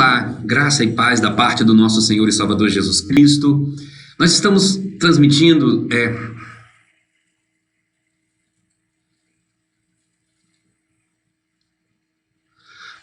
Olá, graça e paz da parte do nosso Senhor e Salvador Jesus Cristo. Nós estamos transmitindo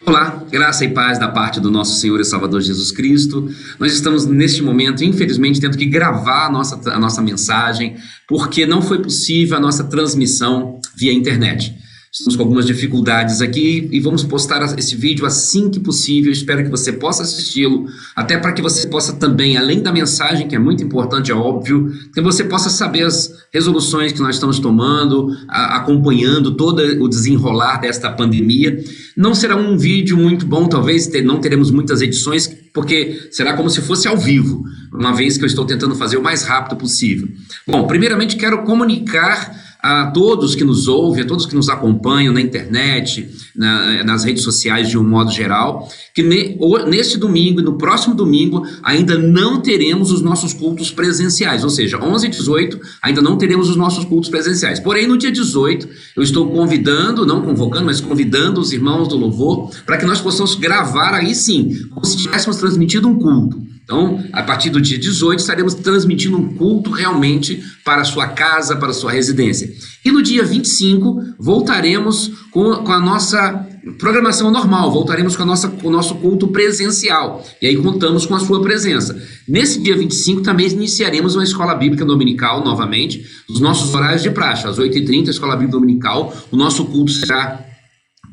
Olá, graça e paz da parte do nosso Senhor e Salvador Jesus Cristo. Nós estamos neste momento, infelizmente, tendo que gravar a nossa mensagem, porque não foi possível a nossa transmissão via internet. Estamos com algumas dificuldades aqui e vamos postar esse vídeo assim que possível. Espero que você possa assisti-lo, até para que você possa também, além da mensagem, que é muito importante, é óbvio, que você possa saber as resoluções que nós estamos tomando, acompanhando todo o desenrolar desta pandemia. Não será um vídeo muito bom, talvez não teremos muitas edições, porque será como se fosse ao vivo, uma vez que eu estou tentando fazer o mais rápido possível. Bom, primeiramente quero comunicar a todos que nos ouvem, a todos que nos acompanham na internet, nas redes sociais de um modo geral, que neste domingo e no próximo domingo ainda não teremos os nossos cultos presenciais, ou seja, 11 e 18 ainda não teremos os nossos cultos presenciais. Porém, no dia 18, eu estou convidando, não convocando, mas convidando os irmãos do louvor para que nós possamos gravar aí sim, como se estivéssemos transmitindo um culto. Então, a partir do dia 18, estaremos transmitindo um culto realmente para a sua casa, para a sua residência. E no dia 25, voltaremos com a nossa programação normal, voltaremos com o nosso culto presencial. E aí contamos com a sua presença. Nesse dia 25, também iniciaremos uma escola bíblica dominical novamente, os nossos horários de praxe, às 8h30, escola bíblica dominical. O nosso culto será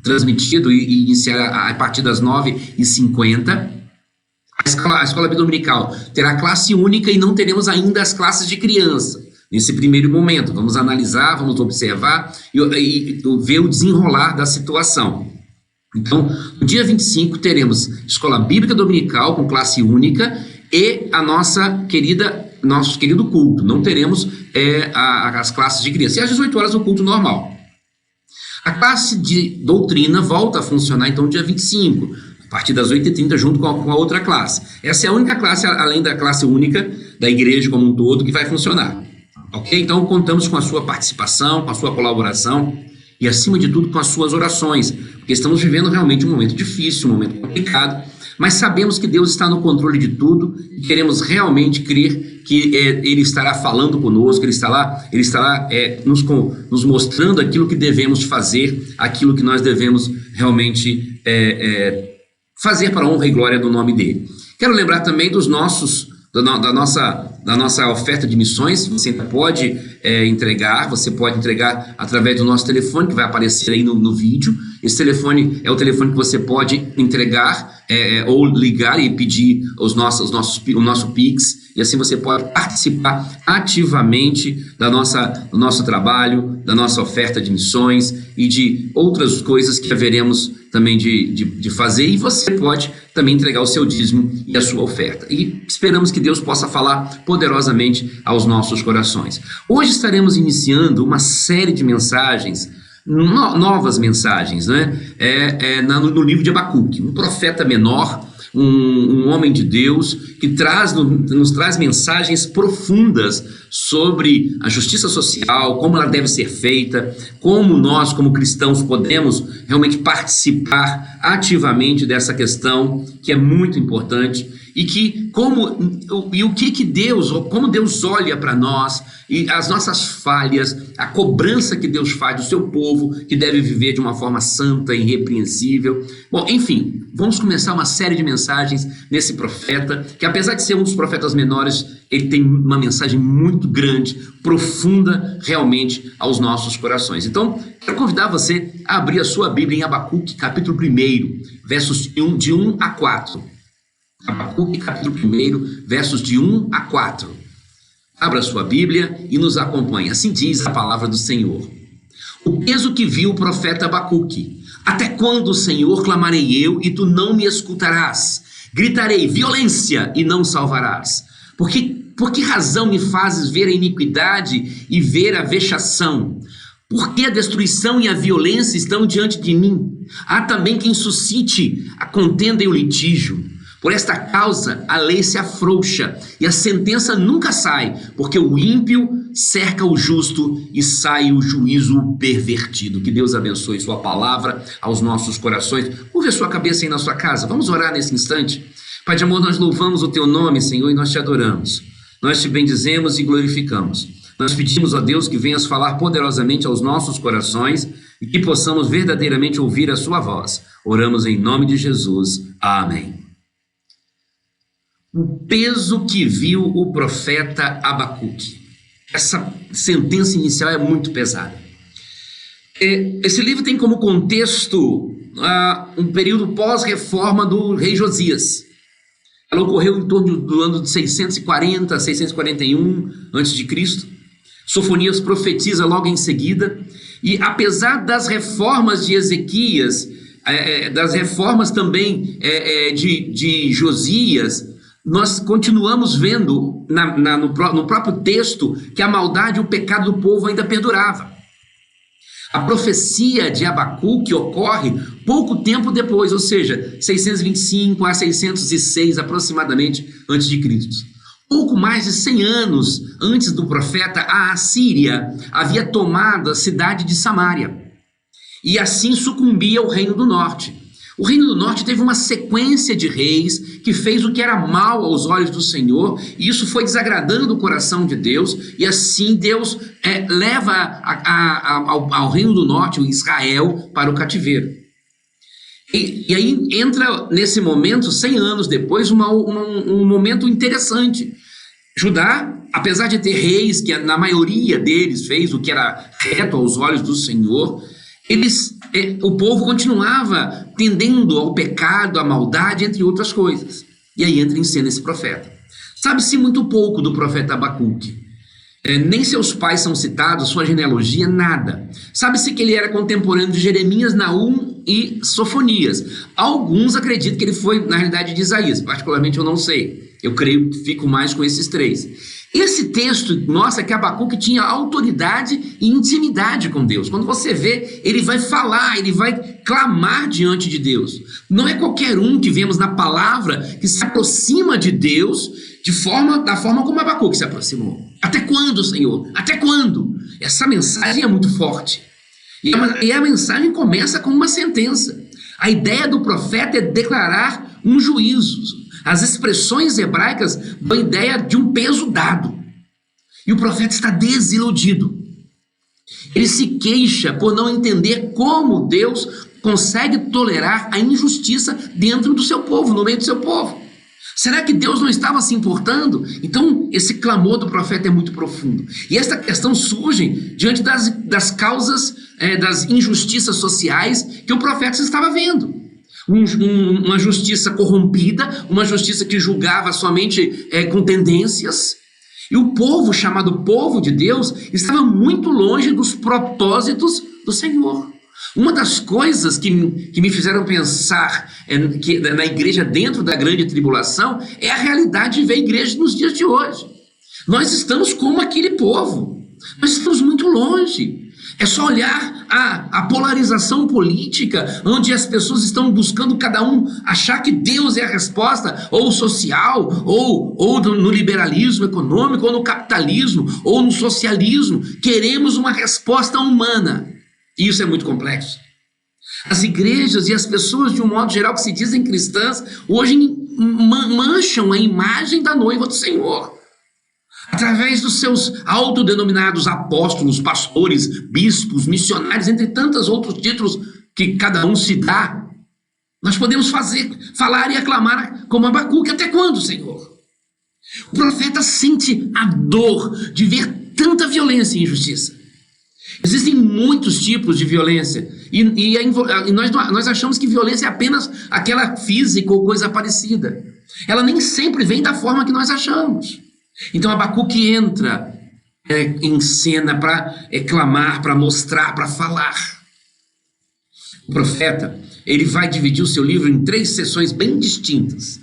transmitido e iniciará a partir das 9h50. A escola dominical terá classe única e não teremos ainda as classes de criança. Nesse primeiro momento, vamos analisar, vamos observar e ver o desenrolar da situação. Então, no dia 25 teremos escola bíblica dominical com classe única e nosso querido culto. Não teremos as classes de criança. E às 18 horas o culto normal. A classe de doutrina volta a funcionar então no dia 25. A partir das 8h30, junto com a outra classe. Essa é a única classe, além da classe única da igreja como um todo, que vai funcionar. Ok? Então, contamos com a sua participação, com a sua colaboração e, acima de tudo, com as suas orações. Porque estamos vivendo realmente um momento difícil, um momento complicado, mas sabemos que Deus está no controle de tudo e queremos realmente crer que Ele estará falando conosco, Ele estará nos mostrando aquilo que devemos fazer, aquilo que nós devemos realmente fazer para a honra e glória do nome dele. Quero lembrar também da nossa oferta de missões. Você ainda pode entregar, você pode entregar através do nosso telefone, que vai aparecer aí no vídeo. Esse telefone é o telefone que você pode entregar ou ligar e pedir o nosso Pix, e assim você pode participar ativamente do nosso trabalho, da nossa oferta de missões e de outras coisas que haveremos também de fazer, e você pode também entregar o seu dízimo e a sua oferta. E esperamos que Deus possa falar poderosamente aos nossos corações. Hoje estaremos iniciando uma série de mensagens, novas mensagens, né? No livro de Abacuque, um profeta menor, um homem de Deus que nos traz mensagens profundas sobre a justiça social, como ela deve ser feita, como nós, como cristãos, podemos realmente participar ativamente dessa questão que é muito importante e como Deus olha para nós e as nossas falhas, a cobrança que Deus faz do seu povo que deve viver de uma forma santa e irrepreensível. Bom, enfim, vamos começar uma série de mensagens nesse profeta, que apesar de ser um dos profetas menores, ele tem uma mensagem muito grande, profunda realmente aos nossos corações. Então, quero convidar você a abrir a sua Bíblia em Abacuque, capítulo 1, versos de 1 a 4. Abacuque, capítulo 1, versos de 1 a 4. Abra sua Bíblia e nos acompanhe. Assim diz a palavra do Senhor. O peso que viu o profeta Abacuque. Até quando, Senhor, clamarei eu e tu não me escutarás? Gritarei violência e não salvarás. Por que razão me fazes ver a iniquidade e ver a vexação? Por que a destruição e a violência estão diante de mim? Há também quem suscite a contenda e o litígio. Por esta causa a lei se afrouxa e a sentença nunca sai, porque o ímpio cerca o justo e sai o juízo pervertido. Que Deus abençoe sua palavra aos nossos corações. Curve a sua cabeça aí na sua casa. Vamos orar nesse instante. Pai de amor, nós louvamos o teu nome, Senhor, e nós te adoramos. Nós te bendizemos e glorificamos. Nós pedimos a Deus que venhas falar poderosamente aos nossos corações e que possamos verdadeiramente ouvir a sua voz. Oramos em nome de Jesus. Amém. O peso que viu o profeta Abacuque. Essa sentença inicial é muito pesada. Esse livro tem como contexto um período pós-reforma do rei Josias. Ela ocorreu em torno do ano de 640, 641 a.C. Sofonias profetiza logo em seguida. E apesar das reformas de Ezequias, das reformas também de Josias, nós continuamos vendo no próprio texto que a maldade e o pecado do povo ainda perdurava. A profecia de Abacuque ocorre pouco tempo depois, ou seja, 625 a 606 aproximadamente antes de Cristo. Pouco mais de 100 anos antes do profeta, a Assíria havia tomado a cidade de Samaria e assim sucumbia o Reino do Norte. O Reino do Norte teve uma sequência de reis que fez o que era mal aos olhos do Senhor, e isso foi desagradando o coração de Deus, e assim Deus leva ao Reino do Norte, o Israel, para o cativeiro. E aí entra nesse momento, 100 anos depois, um momento interessante. Judá, apesar de ter reis que na maioria deles fez o que era reto aos olhos do Senhor, o povo continuava tendendo ao pecado, à maldade, entre outras coisas. E aí entra em cena esse profeta. Sabe-se muito pouco do profeta Abacuque. Nem seus pais são citados, sua genealogia, nada. Sabe-se que ele era contemporâneo de Jeremias, Naum e Sofonias. Alguns acreditam que ele foi, na realidade, de Isaías. Particularmente eu não sei. Eu creio que fico mais com esses três. Esse texto mostra que Abacuque tinha autoridade e intimidade com Deus. Quando você vê, ele vai falar, ele vai clamar diante de Deus. Não é qualquer um que vemos na palavra que se aproxima de Deus da forma como Abacuque se aproximou. Até quando, Senhor? Até quando? Essa mensagem é muito forte. E a mensagem começa com uma sentença. A ideia do profeta é declarar um juízo. As expressões hebraicas dão a ideia de um peso dado. E o profeta está desiludido. Ele se queixa por não entender como Deus consegue tolerar a injustiça dentro do seu povo, no meio do seu povo. Será que Deus não estava se importando? Então, esse clamor do profeta é muito profundo. E esta questão surge diante das causas, das injustiças sociais que o profeta estava vendo. Uma justiça corrompida, uma justiça que julgava somente com tendências. E o povo, chamado povo de Deus, estava muito longe dos propósitos do Senhor. Uma das coisas que me fizeram pensar que na igreja dentro da grande tribulação é a realidade de ver a igreja nos dias de hoje. Nós estamos como aquele povo, nós estamos muito longe. É só olhar a polarização política, onde as pessoas estão buscando cada um achar que Deus é a resposta, ou social, ou no liberalismo econômico, ou no capitalismo, ou no socialismo. Queremos uma resposta humana. E isso é muito complexo. As igrejas e as pessoas, de um modo geral, que se dizem cristãs, hoje mancham a imagem da noiva do Senhor. Através dos seus autodenominados apóstolos, pastores, bispos, missionários, entre tantos outros títulos que cada um se dá, nós podemos falar e aclamar como Abacuque. Até quando, Senhor? O profeta sente a dor de ver tanta violência e injustiça. Existem muitos tipos de violência e nós achamos que violência é apenas aquela física ou coisa parecida. Ela nem sempre vem da forma que nós achamos. Então Abacuque entra em cena para clamar, para mostrar, para falar. O profeta, ele vai dividir o seu livro em 3 sessões bem distintas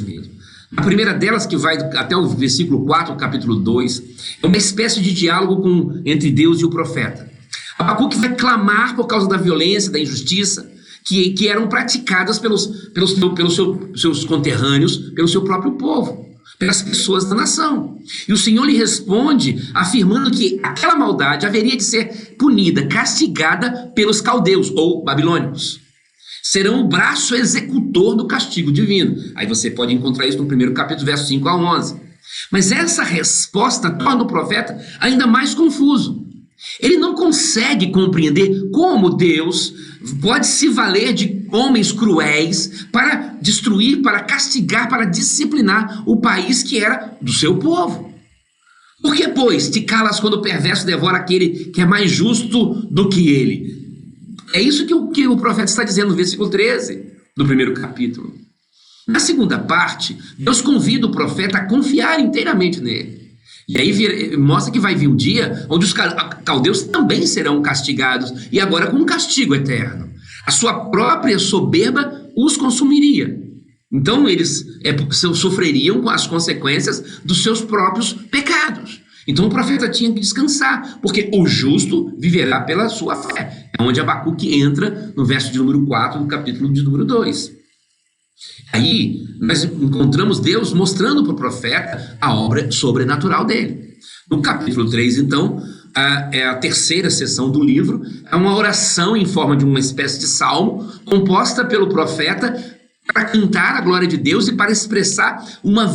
mesmo. A primeira delas, que vai até o versículo 4 do capítulo 2, é uma espécie de diálogo entre Deus e o profeta. Abacuque vai clamar por causa da violência, da injustiça, que eram praticadas pelos seus conterrâneos, pelo seu próprio povo. pelas pessoas da nação. E o Senhor lhe responde afirmando que aquela maldade haveria de ser punida, castigada pelos caldeus ou babilônicos. Serão o braço executor do castigo divino. Aí você pode encontrar isso no primeiro capítulo, versos 5 a 11. Mas essa resposta torna o profeta ainda mais confuso. Ele não consegue compreender como Deus pode se valer de homens cruéis para destruir, para castigar, para disciplinar o país que era do seu povo. Por que, pois, te calas quando o perverso devora aquele que é mais justo do que ele? É isso que o profeta está dizendo no versículo 13 do primeiro capítulo. Na segunda parte, Deus convida o profeta a confiar inteiramente nele. E aí mostra que vai vir um dia onde os caldeus também serão castigados, e agora com um castigo eterno. A sua própria soberba os consumiria. Então eles sofreriam com as consequências dos seus próprios pecados. Então o profeta tinha que descansar, porque o justo viverá pela sua fé. É onde Abacuque entra no verso de número 4 do capítulo de número 2. Aí nós encontramos Deus mostrando para o profeta a obra sobrenatural dele. No capítulo 3, então, é a terceira seção do livro, é uma oração em forma de uma espécie de salmo, composta pelo profeta para cantar a glória de Deus e para expressar uma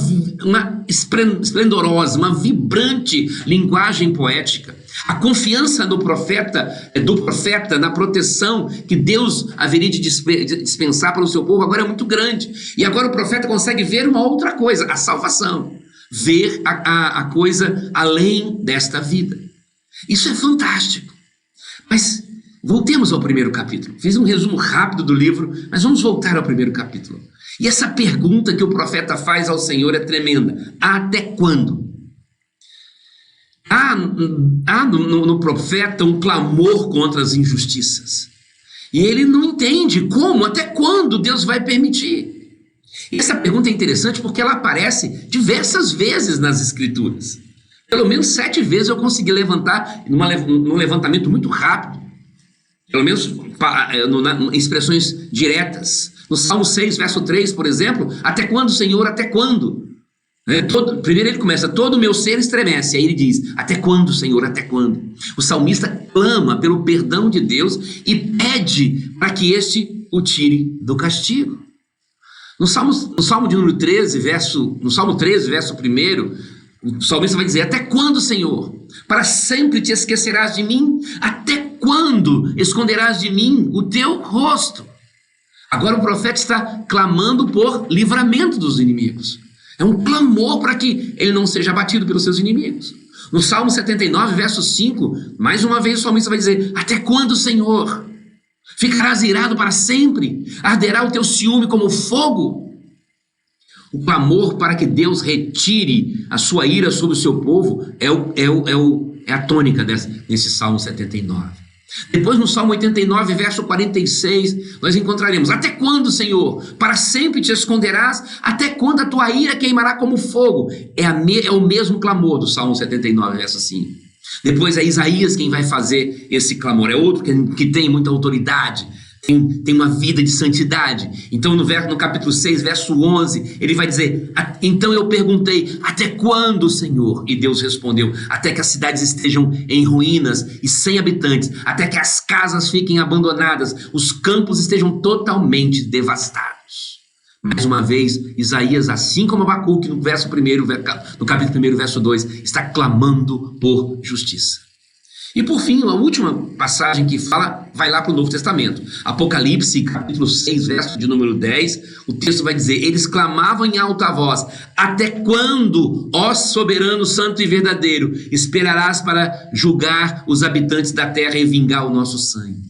esplendorosa, uma vibrante linguagem poética. A confiança do profeta na proteção que Deus haveria de dispensar para o seu povo agora é muito grande. E agora o profeta consegue ver uma outra coisa, a salvação. Ver a coisa além desta vida. Isso é fantástico. Mas voltemos ao primeiro capítulo. Fiz um resumo rápido do livro, mas vamos voltar ao primeiro capítulo. E essa pergunta que o profeta faz ao Senhor é tremenda. Até quando? Há no profeta um clamor contra as injustiças. E ele não entende como, até quando Deus vai permitir. E essa pergunta é interessante porque ela aparece diversas vezes nas Escrituras. Pelo menos 7 vezes eu consegui levantar, num levantamento muito rápido, pelo menos em expressões diretas. No Salmo 6, verso 3, por exemplo, até quando, Senhor, até quando? Primeiro ele começa, todo o meu ser estremece, aí ele diz, até quando, Senhor, até quando? O salmista clama pelo perdão de Deus e pede para que este o tire do castigo. No Salmo de número 13, no Salmo 13, verso 1, o salmista vai dizer, até quando, Senhor? Para sempre te esquecerás de mim? Até quando esconderás de mim o teu rosto? Agora o profeta está clamando por livramento dos inimigos. É um clamor para que ele não seja abatido pelos seus inimigos. No Salmo 79, verso 5, mais uma vez o salmista vai dizer, até quando, Senhor? Ficarás irado para sempre? Arderá o teu ciúme como fogo? O clamor para que Deus retire a sua ira sobre o seu povo é a tônica desse Salmo 79. Depois no Salmo 89, verso 46, nós encontraremos, até quando, Senhor? Para sempre te esconderás? Até quando a tua ira queimará como fogo? É o mesmo clamor do Salmo 79, verso 5. Depois é Isaías quem vai fazer esse clamor, é outro que tem muita autoridade, tem uma vida de santidade. Então no capítulo 6, verso 11, ele vai dizer, então eu perguntei, até quando, Senhor? E Deus respondeu, até que as cidades estejam em ruínas e sem habitantes, até que as casas fiquem abandonadas, os campos estejam totalmente devastados. Mais uma vez, Isaías, assim como Abacuque, no capítulo 1, verso 2, está clamando por justiça. E por fim, a última passagem que fala, vai lá para o Novo Testamento. Apocalipse, capítulo 6, verso de número 10, o texto vai dizer, eles clamavam em alta voz, até quando, ó soberano, santo e verdadeiro, esperarás para julgar os habitantes da terra e vingar o nosso sangue?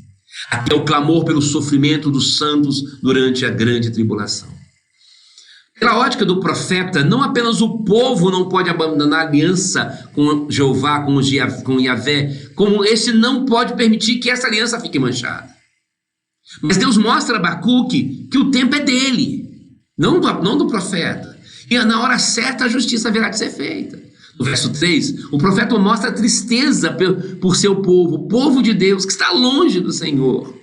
Até o clamor pelo sofrimento dos santos durante a grande tribulação. Pela ótica do profeta, não apenas o povo não pode abandonar a aliança com Jeová, com Yahvé, como esse não pode permitir que essa aliança fique manchada. Mas Deus mostra a Abacuque que o tempo é dele, não do profeta. E na hora certa a justiça haverá de ser feita. No verso 3, o profeta mostra a tristeza por seu povo, o povo de Deus que está longe do Senhor.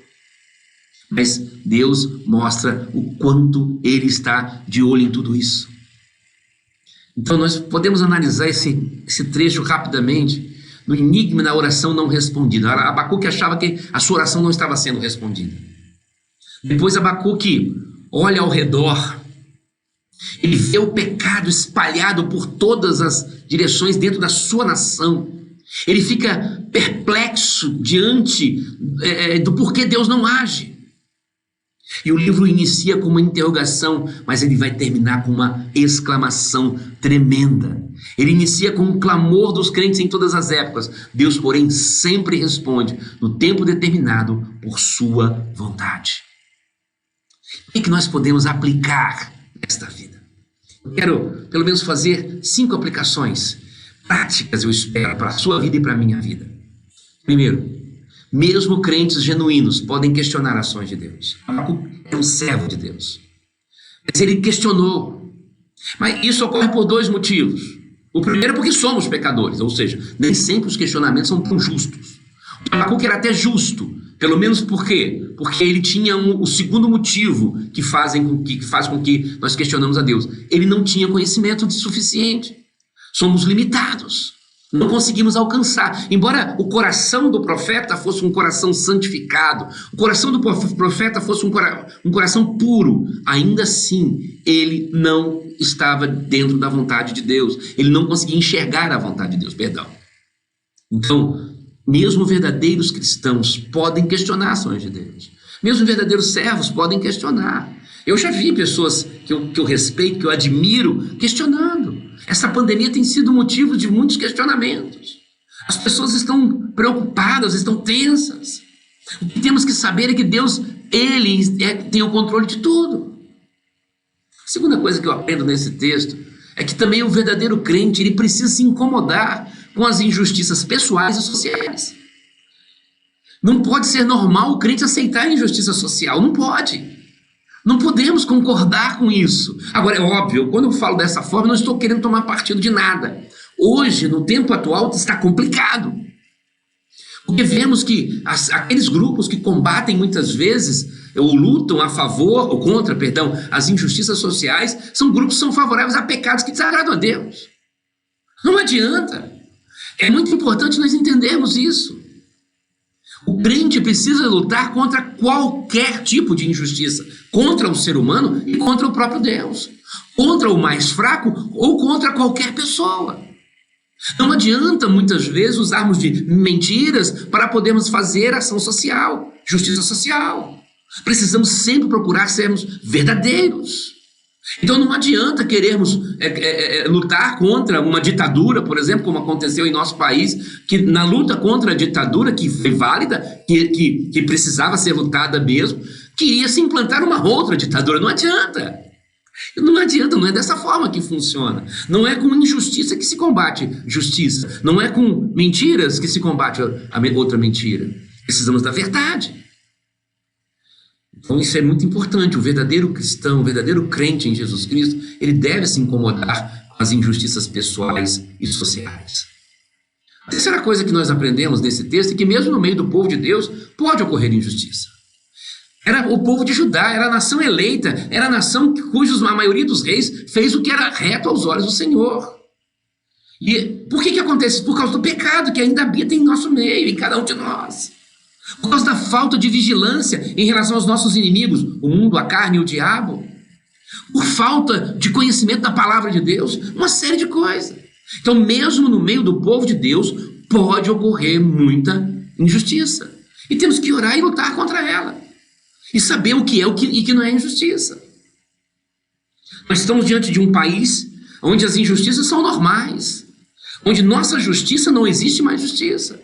Mas Deus mostra o quanto Ele está de olho em tudo isso. Então nós podemos analisar esse trecho rapidamente no enigma da oração não respondida. Abacuque achava que a sua oração não estava sendo respondida. Depois Abacuque olha ao redor, ele vê o pecado espalhado por todas as direções dentro da sua nação. Ele fica perplexo diante do porquê Deus não age. E o livro inicia com uma interrogação, mas ele vai terminar com uma exclamação tremenda. Ele inicia com um clamor dos crentes em todas as épocas. Deus, porém, sempre responde no tempo determinado por sua vontade. O que nós podemos aplicar nesta vida? Eu quero, pelo menos, fazer 5 aplicações práticas, eu espero, para a sua vida e para a minha vida. Primeiro, mesmo crentes genuínos podem questionar ações de Deus. Abacuque é um servo de Deus, mas ele questionou. Mas isso ocorre por 2 motivos. O primeiro é porque somos pecadores, ou seja, nem sempre os questionamentos são tão justos. O Abacuque era até justo, pelo menos por quê? Porque ele tinha o segundo motivo que faz com que nós questionamos a Deus. Ele não tinha conhecimento suficiente. Somos limitados. Não conseguimos alcançar. Embora o coração do profeta fosse um coração santificado, o coração do profeta fosse um coração puro, ainda assim ele não estava dentro da vontade de Deus. Ele não conseguia enxergar a vontade de Deus, perdão. Então, mesmo verdadeiros cristãos podem questionar ações de Deus. Mesmo verdadeiros servos podem questionar. Eu já vi pessoas que eu respeito, que eu admiro, questionando. Essa pandemia tem sido motivo de muitos questionamentos. As pessoas estão preocupadas, estão tensas. O que temos que saber é que Deus, Ele tem o controle de tudo. A segunda coisa que eu aprendo nesse texto é que também o verdadeiro crente, ele precisa se incomodar com as injustiças pessoais e sociais. Não pode ser normal o crente aceitar a injustiça social, não pode. Não podemos concordar com isso. Agora, é óbvio, quando eu falo dessa forma, não estou querendo tomar partido de nada. Hoje, no tempo atual, está complicado. Porque vemos que aqueles grupos que combatem muitas vezes, ou lutam a favor, ou contra, perdão, as injustiças sociais, são grupos que são favoráveis a pecados que desagradam a Deus. Não adianta. É muito importante nós entendermos isso. O crente precisa lutar contra qualquer tipo de injustiça, contra o ser humano e contra o próprio Deus, contra o mais fraco ou contra qualquer pessoa. Não adianta muitas vezes usarmos de mentiras para podermos fazer ação social, justiça social. Precisamos sempre procurar sermos verdadeiros. Então não adianta querermos lutar contra uma ditadura, por exemplo, como aconteceu em nosso país, que na luta contra a ditadura, que foi válida, que precisava ser lutada mesmo, queria se implantar uma outra ditadura. Não adianta. Não adianta, não é dessa forma que funciona. Não é com injustiça que se combate justiça. Não é com mentiras que se combate a outra mentira. Precisamos da verdade. Então isso é muito importante. O verdadeiro cristão, o verdadeiro crente em Jesus Cristo, ele deve se incomodar com as injustiças pessoais e sociais. A terceira coisa que nós aprendemos nesse texto é que mesmo no meio do povo de Deus pode ocorrer injustiça. Era o povo de Judá, era a nação eleita, era a nação a maioria dos reis fez o que era reto aos olhos do Senhor. E por que acontece? Por causa do pecado que ainda habita em nosso meio, em cada um de nós. Por causa da falta de vigilância em relação aos nossos inimigos, o mundo, a carne e o diabo. Por falta de conhecimento da palavra de Deus, uma série de coisas. Então, mesmo no meio do povo de Deus, pode ocorrer muita injustiça. E temos que orar e lutar contra ela. E saber o que é e o que não é injustiça. Nós estamos diante de um país onde as injustiças são normais. Onde nossa justiça não existe mais justiça.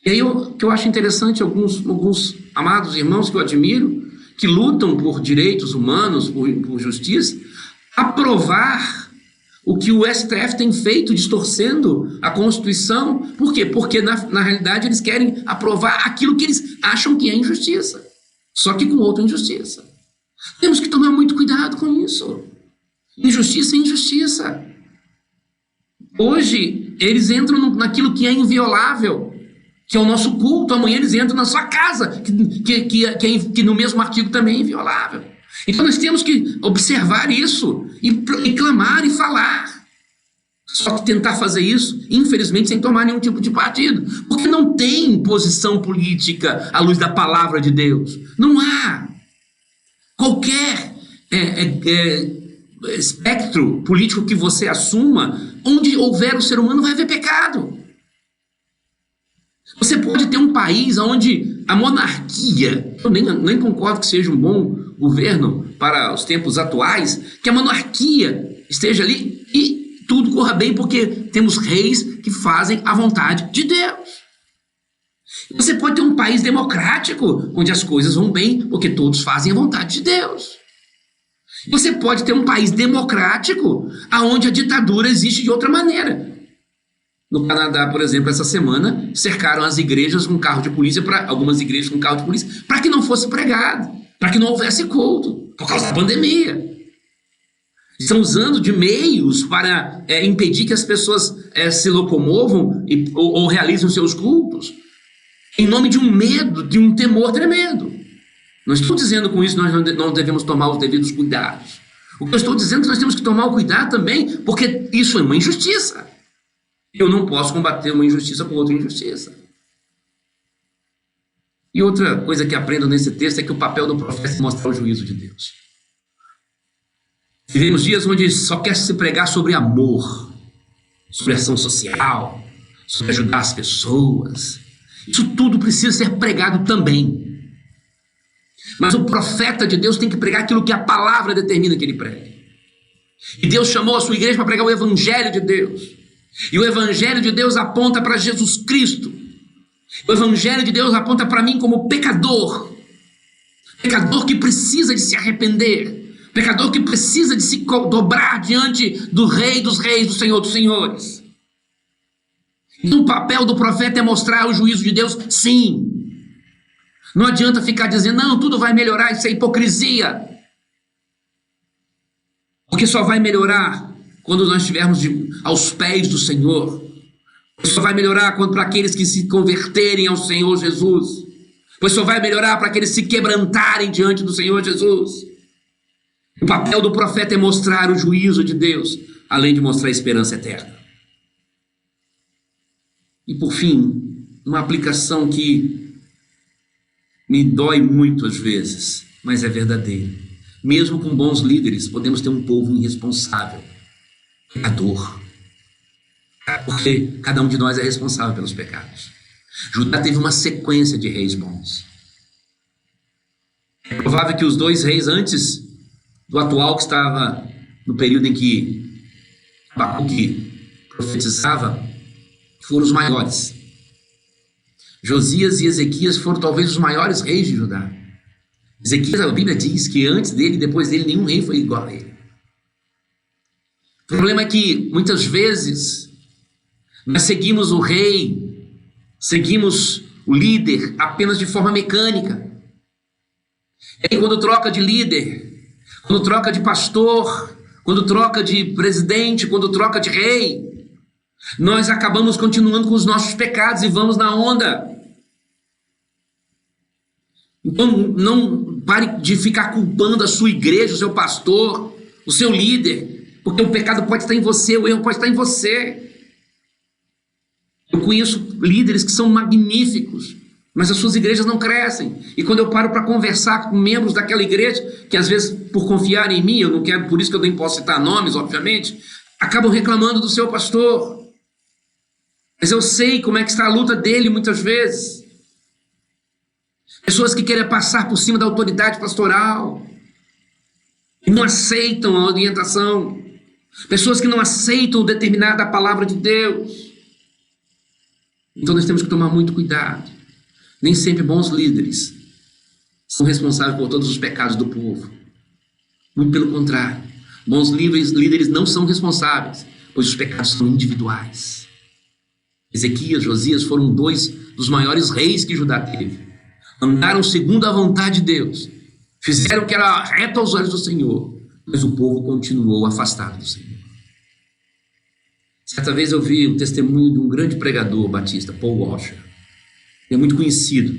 E aí que eu acho interessante alguns amados irmãos que eu admiro, que lutam por direitos humanos, por justiça, aprovar o que o STF tem feito, distorcendo a Constituição. Por quê? Porque na realidade eles querem aprovar aquilo que eles acham que é injustiça, só que com outra injustiça. Temos que tomar muito cuidado com isso. Injustiça é injustiça. Hoje eles entram naquilo que é inviolável, que é o nosso culto. Amanhã eles entram na sua casa, que no mesmo artigo também é inviolável. Então nós temos que observar isso e clamar e falar. Só que tentar fazer isso, infelizmente, sem tomar nenhum tipo de partido. Porque não tem posição política à luz da palavra de Deus. Não há. Qualquer espectro político que você assuma, onde houver o ser humano vai haver pecado. Você pode ter um país onde a monarquia, eu nem concordo que seja um bom governo para os tempos atuais, que a monarquia esteja ali e tudo corra bem porque temos reis que fazem a vontade de Deus. Você pode ter um país democrático, onde as coisas vão bem porque todos fazem a vontade de Deus. Você pode ter um país democrático, onde a ditadura existe de outra maneira. No Canadá, por exemplo, essa semana, cercaram as igrejas com carro de polícia, algumas igrejas com carro de polícia, para que não fosse pregado, para que não houvesse culto, por causa da pandemia. Estão usando de meios para impedir que as pessoas se locomovam ou realizem seus cultos, em nome de um medo, de um temor tremendo. Não estou dizendo com isso que nós não devemos tomar os devidos cuidados. O que eu estou dizendo é que nós temos que tomar o cuidado também, porque isso é uma injustiça. Eu não posso combater uma injustiça com outra injustiça. E outra coisa que aprendo nesse texto é que o papel do profeta é mostrar o juízo de Deus. Vivemos dias onde só quer se pregar sobre amor, sobre ação social, sobre ajudar as pessoas. Isso tudo precisa ser pregado também. Mas o profeta de Deus tem que pregar aquilo que a palavra determina que ele pregue. E Deus chamou a sua igreja para pregar o evangelho de Deus. E o evangelho de Deus aponta para Jesus Cristo. O evangelho de Deus aponta para mim como pecador. Pecador que precisa de se arrepender. Pecador que precisa de se dobrar diante do Rei dos Reis, do Senhor dos Senhores. Então o papel do profeta é mostrar o juízo de Deus, sim. Não adianta ficar dizendo, não, tudo vai melhorar, isso é hipocrisia. Porque só vai melhorar quando nós estivermos aos pés do Senhor. Pois só vai melhorar para aqueles que se converterem ao Senhor Jesus. Pois só vai melhorar para aqueles que se quebrantarem diante do Senhor Jesus. O papel do profeta é mostrar o juízo de Deus, além de mostrar a esperança eterna. E por fim, uma aplicação que me dói muito às vezes, mas é verdadeira. Mesmo com bons líderes, podemos ter um povo irresponsável, pecador. Porque cada um de nós é responsável pelos pecados. Judá teve uma sequência de reis bons. É provável que os dois reis antes do atual, que estava no período em que Abacuque profetizava, foram os maiores. Josias e Ezequias foram talvez os maiores reis de Judá. Ezequias, a Bíblia diz que antes dele e depois dele nenhum rei foi igual a ele. O problema é que muitas vezes nós seguimos o rei, seguimos o líder apenas de forma mecânica. E aí, quando troca de líder, quando troca de pastor, quando troca de presidente, quando troca de rei, nós acabamos continuando com os nossos pecados e vamos na onda. Então não pare de ficar culpando a sua igreja, o seu pastor, o seu líder, porque o pecado pode estar em você, o erro pode estar em você. Eu conheço líderes que são magníficos, mas as suas igrejas não crescem. E quando eu paro para conversar com membros daquela igreja, que às vezes por confiar em mim, eu não quero, por isso que eu nem posso citar nomes, obviamente, acabam reclamando do seu pastor. Mas eu sei como é que está a luta dele muitas vezes. Pessoas que querem passar por cima da autoridade pastoral e não aceitam a orientação. Pessoas que não aceitam determinada palavra de Deus. Então nós temos que tomar muito cuidado. Nem sempre bons líderes são responsáveis por todos os pecados do povo. Muito pelo contrário. Bons líderes não são responsáveis, pois os pecados são individuais. Ezequias, Josias foram dois dos maiores reis que Judá teve. Andaram segundo a vontade de Deus. Fizeram o que era reto aos olhos do Senhor. Mas o povo continuou afastado do Senhor. Certa vez eu vi um testemunho de um grande pregador batista, Paul Washer. Ele é muito conhecido,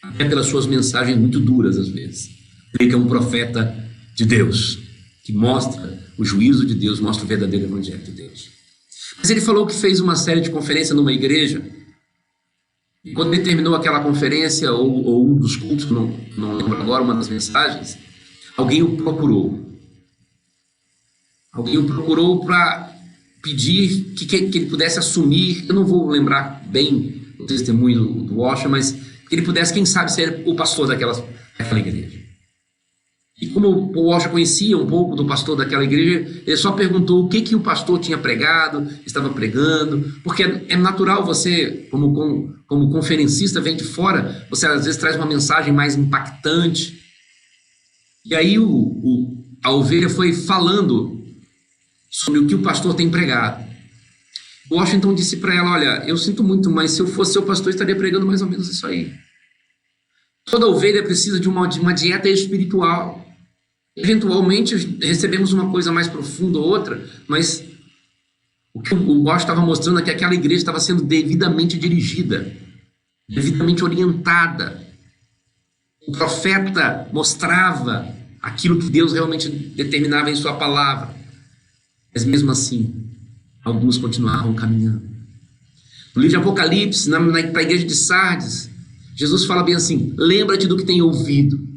até pelas suas mensagens muito duras às vezes. Ele que é um profeta de Deus. que mostra o juízo de Deus, mostra o verdadeiro evangelho de Deus. Mas ele falou que fez uma série de conferências numa igreja, e quando ele terminou aquela conferência, ou um dos cultos, não lembro agora, uma das mensagens, alguém o procurou. Alguém o procurou para pedir que ele pudesse assumir, eu não vou lembrar bem o testemunho do Washer, mas que ele pudesse, quem sabe, ser o pastor daquela igreja. E como o Washer conhecia um pouco do pastor daquela igreja, ele só perguntou o que o pastor tinha pregado, estava pregando, porque é natural você, como conferencista, vem de fora, você às vezes traz uma mensagem mais impactante. E aí a ovelha foi falando sobre o que o pastor tem pregado. O Washington disse para ela, olha, eu sinto muito, mas se eu fosse seu pastor, eu estaria pregando mais ou menos isso aí. Toda ovelha precisa de uma dieta espiritual. Eventualmente recebemos uma coisa mais profunda ou outra, mas o que o Washington estava mostrando é que aquela igreja estava sendo devidamente dirigida, devidamente orientada. O profeta mostrava aquilo que Deus realmente determinava em sua palavra. Mas mesmo assim, alguns continuavam caminhando. No livro de Apocalipse, para a igreja de Sardes, Jesus fala bem assim, lembra-te do que tem ouvido.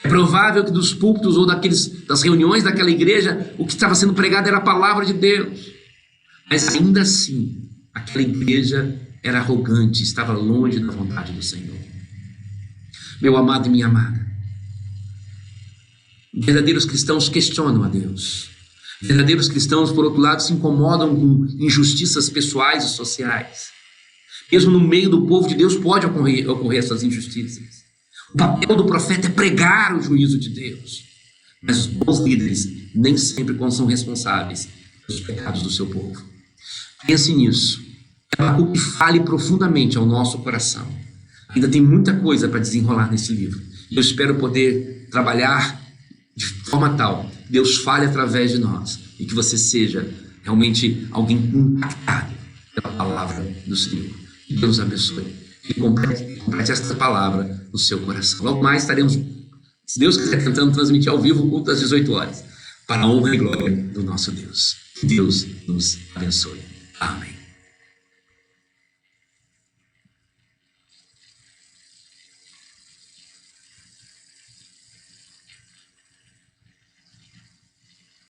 É provável que dos púlpitos ou das reuniões daquela igreja, o que estava sendo pregado era a palavra de Deus. Mas ainda assim, aquela igreja era arrogante, estava longe da vontade do Senhor. Meu amado e minha amada, verdadeiros cristãos questionam a Deus. Verdadeiros cristãos, por outro lado, se incomodam com injustiças pessoais e sociais. Mesmo no meio do povo de Deus pode ocorrer essas injustiças. O papel do profeta é pregar o juízo de Deus. Mas os bons líderes nem sempre são responsáveis pelos pecados do seu povo. Pense nisso. Que fale profundamente ao nosso coração. Ainda tem muita coisa para desenrolar nesse livro. Eu espero poder trabalhar de forma tal que Deus fale através de nós e que você seja realmente alguém impactado pela palavra do Senhor. Que Deus abençoe e complete esta palavra no seu coração. Logo mais estaremos, se Deus quiser, tentando transmitir ao vivo o culto às 18 horas, para a honra e glória do nosso Deus. Que Deus nos abençoe. Amém.